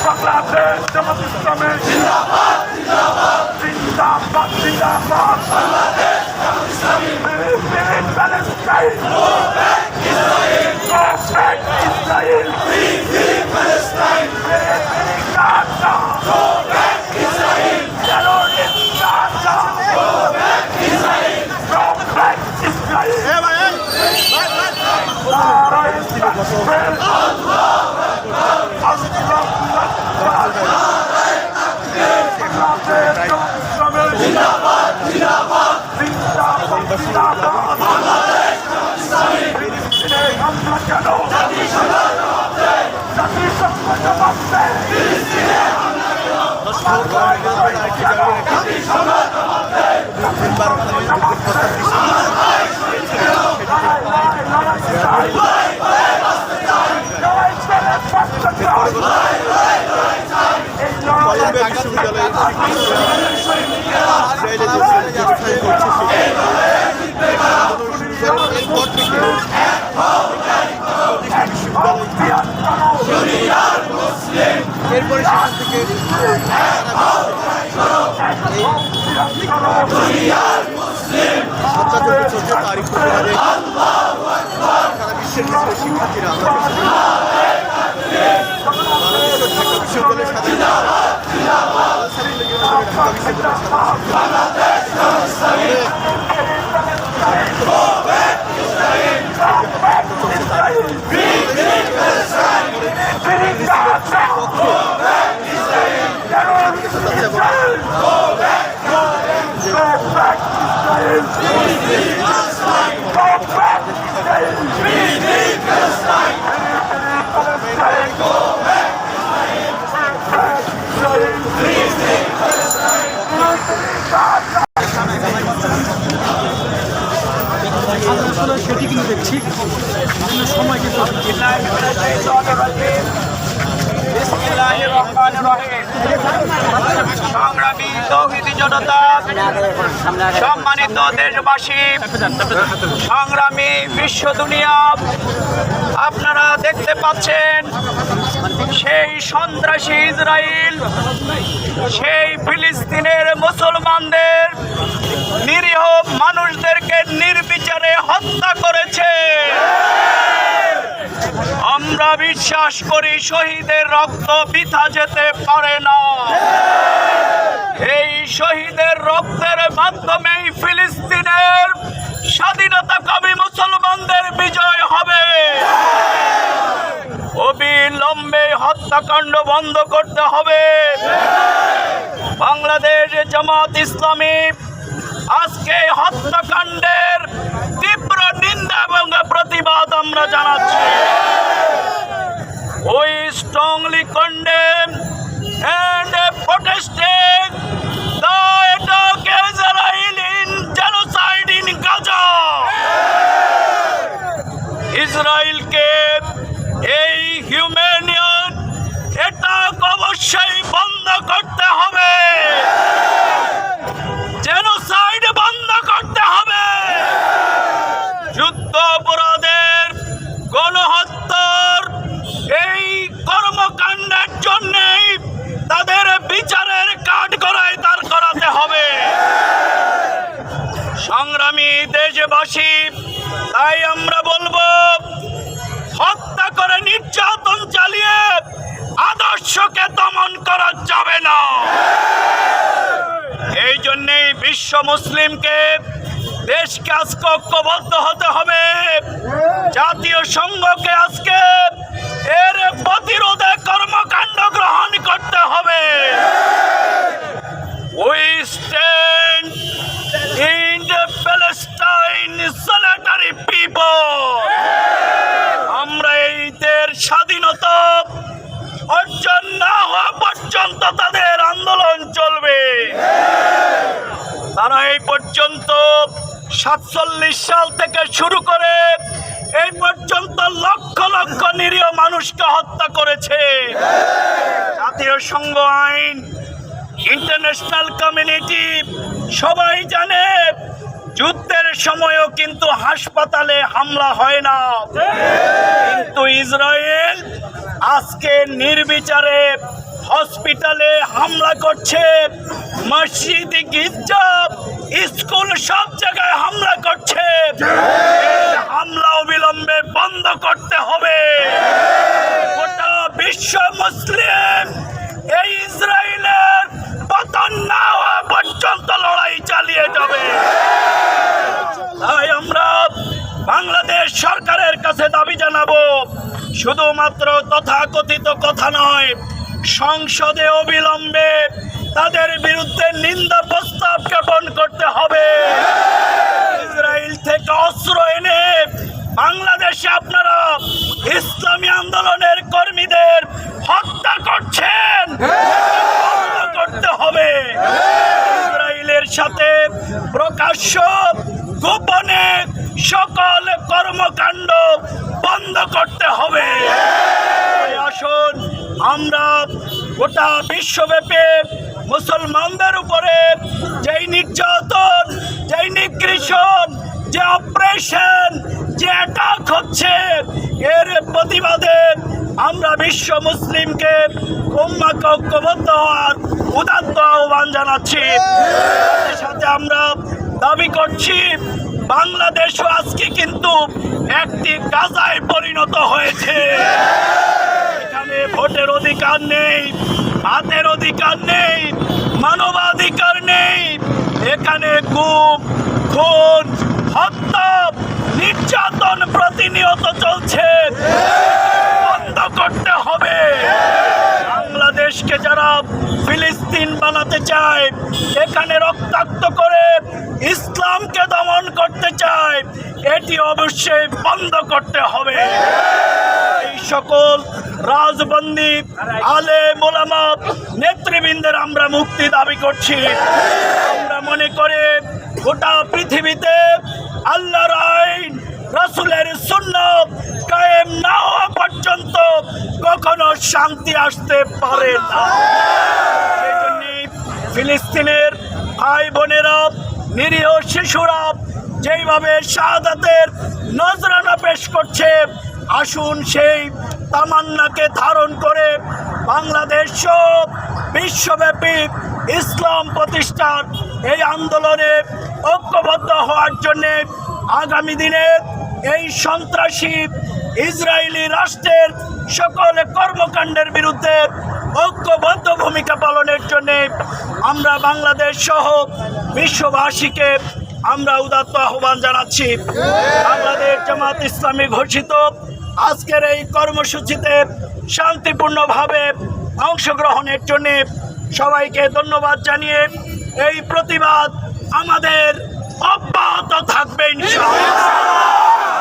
বাংলাদেশ জামাত ইসলামী জিন্দাবাদ জিন্দাবাদ জিন্দাবাদ Bangladesh Jamaat Islami Palestine go back Israel free Palestine Gaza go back Israel terrorist Gaza go back Israel go back Israel এরপরে সেখান থেকে তারিখ সারা বিশ্বের কিছু শিক্ষার্থীরা বাংলাদেশের ঢাকা বিশ্ববিদ্যালয়ের সাথে ঢাকা সেটি কিন্তু দেখছি বিভিন্ন সময় কিন্তু সংগ্রামী তৌহিদি জনতা, সম্মানিত দেশবাসী, সংগ্রামী বিশ্ব দুনিয়া, আপনারা দেখতে পাচ্ছেন সেই সন্ত্রাসী ইসরায়েল সেই ফিলিস্তিনের মুসলমানদের নিরীহ মানুষদেরকে নির্বিচারে হত্যা করেছে। আমরা বিশ্বাস করি শহীদের রক্ত বৃথা যেতে পারে না। এই শহীদের রক্তের মাধ্যমেই ফিলিস্তিনের স্বাধীনতাকামী মুসলমানদের বিজয় হবে। অবিলম্বে হত্যাকাণ্ড বন্ধ করতে হবে। বাংলাদেশ জামাত ইসলামী আজকে হত্যাকাণ্ডের তীব্র নিন্দা এবং প্রতিবাদ আমরা জানাচ্ছি। We strongly condemn and protesting the attack Israel in genocide in Gaza. ইসরায়েলকে এই হিউম্যানিয়ন অ্যাটাক অবশ্যই বন্ধ করতে হবে। জেনোসাইড বন্ধ করতে হবে। যুদ্ধ অপরাধের গণহত্যার এই কর্মকাণ্ডের জন্যই তাদের বিচারের কাঠগড়ায় দাঁড় করাতে হবে। সংগ্রামী দেশবাসী, তাই আমরা বলবো, হত্যা করে নির্যাতন চালিয়ে আদর্শকে দমন করা যাবে না। এই জন্যেই বিশ্ব মুসলিমকে দেশকে আজকে ঐক্যবদ্ধ হতে হবে। জাতীয় সংঘকে আজকে এর প্রতিরোধে কর্মকাণ্ড গ্রহণ করতে হবে। We stand in the Palestine solitary people. আমরা এই দেশের স্বাধীনতা অর্জন না হওয়া পর্যন্ত তাদের আন্দোলন চলবে। তারা এই পর্যন্ত 47 সাল থেকে শুরু করে এই পর্যন্ত লক্ষ লক্ষ নিরীহ মানুষকে হত্যা করেছে। জাতীয় সংঘ আইন, ইন্টারন্যাশনাল কমিউনিটি সবাই জানে যুদ্ধের সময়ও কিন্তু হাসপাতালে হামলা হয় না, কিন্তু ইসরায়েল আজকে নির্বিচারে হসপিটালে হামলা করছে, মসজিদ, গির্জা, স্কুল সব জায়গায় হামলা করছে। এই হামলা অবিলম্বে বন্ধ করতে হবে। গোটা বিশ্ব মুসলিম এই ইসরায়েলের পতন না হওয়া পর্যন্ত লড়াই চালিয়ে যাবে। তাই আমরা বাংলাদেশ সরকারের কাছে দাবি জানাবো, শুধুমাত্র তথাকথিত কথা নয়, সংসদে অবিলম্বে তাদের বিরুদ্ধে নিন্দা প্রস্তাব জ্ঞাপন করতে হবে। ইসরায়েল থেকে অস্ত্র এনে বাংলাদেশে আপনারা ইসলামী আন্দোলনের কর্মীদের হত্যা করছেন, বন্ধ করতে হবে। ইসরায়েলের সাথে প্রকাশ্য গোপনে সকল কর্মকাণ্ড বন্ধ করতে হবে। আসুন আমরা গোটা বিশ্বব্যাপী মুসলমানদের উপরে যেই নির্যাতন, যেই নিগৃহীত, যে অপারেশন, যে অ্যাটাক হচ্ছে, এর প্রতিবাদে আমরা বিশ্ব মুসলিমকে উম্মাহকে ঐক্যবদ্ধ হওয়ার উদাত্ত আহ্বান জানাচ্ছি। এর সাথে আমরা দাবি করছি, বাংলাদেশও আজকে কিন্তু একটি গাজায় পরিণত হয়েছে। এখানে ভোটের অধিকার নেই, ভাতের অধিকার নেই, মানবাধিকার নেই। এখানে গুম, খুন, হত্যা, নির্যাতন প্রতিনিয়ত চলছে, বন্ধ করতে হবে। বাংলাদেশকে যারা ফিলিস্তিন বানাতে চায়, এখানে রক্তাক্ত করে ইসলামকে দমন করতে চায়, এটি অবশ্যই বন্ধ করতে হবে। এই সকল রাজবন্দী আলেম ওলামা নেতৃবৃন্দের আমরা মুক্তি দাবি করছি। আমরা মনে করি গোটা পৃথিবীতে আল্লাহর আইন, রাসূলের সুন্নাত কায়েম না হওয়া পর্যন্ত কখনো শান্তি আসতে পারে না। সেই জন্য ফিলিস্তিনের ভাই বোনেরা, নিরীহ শিশুরা যেইভাবে শাহাদাতের নজরানা পেশ করছে, আসুন সেই তামান্নাকে ধারণ করে বাংলাদেশ সব বিশ্বব্যাপী ইসলাম প্রতিষ্ঠার এই আন্দোলনে ঐক্যবদ্ধ হওয়ার জন্যে আগামী দিনে এই সন্ত্রাসী ইসরায়েলি রাষ্ট্রের সকল কর্মকাণ্ডের বিরুদ্ধে ঐক্যবদ্ধ ভূমিকা পালনের জন্যে আমরা বাংলাদেশ সহ বিশ্ববাসীকে আমরা উদাত্ত আহ্বান জানাচ্ছি। বাংলাদেশ জামাত ইসলামী ঘোষিত আজকের এই কর্মসূচিতে শান্তিপূর্ণভাবে অংশগ্রহণের জন্য সবাইকে ধন্যবাদ জানিয়ে এই প্রতিবাদ আমাদের অব্যাহত থাকবে ইনশাআল্লাহ।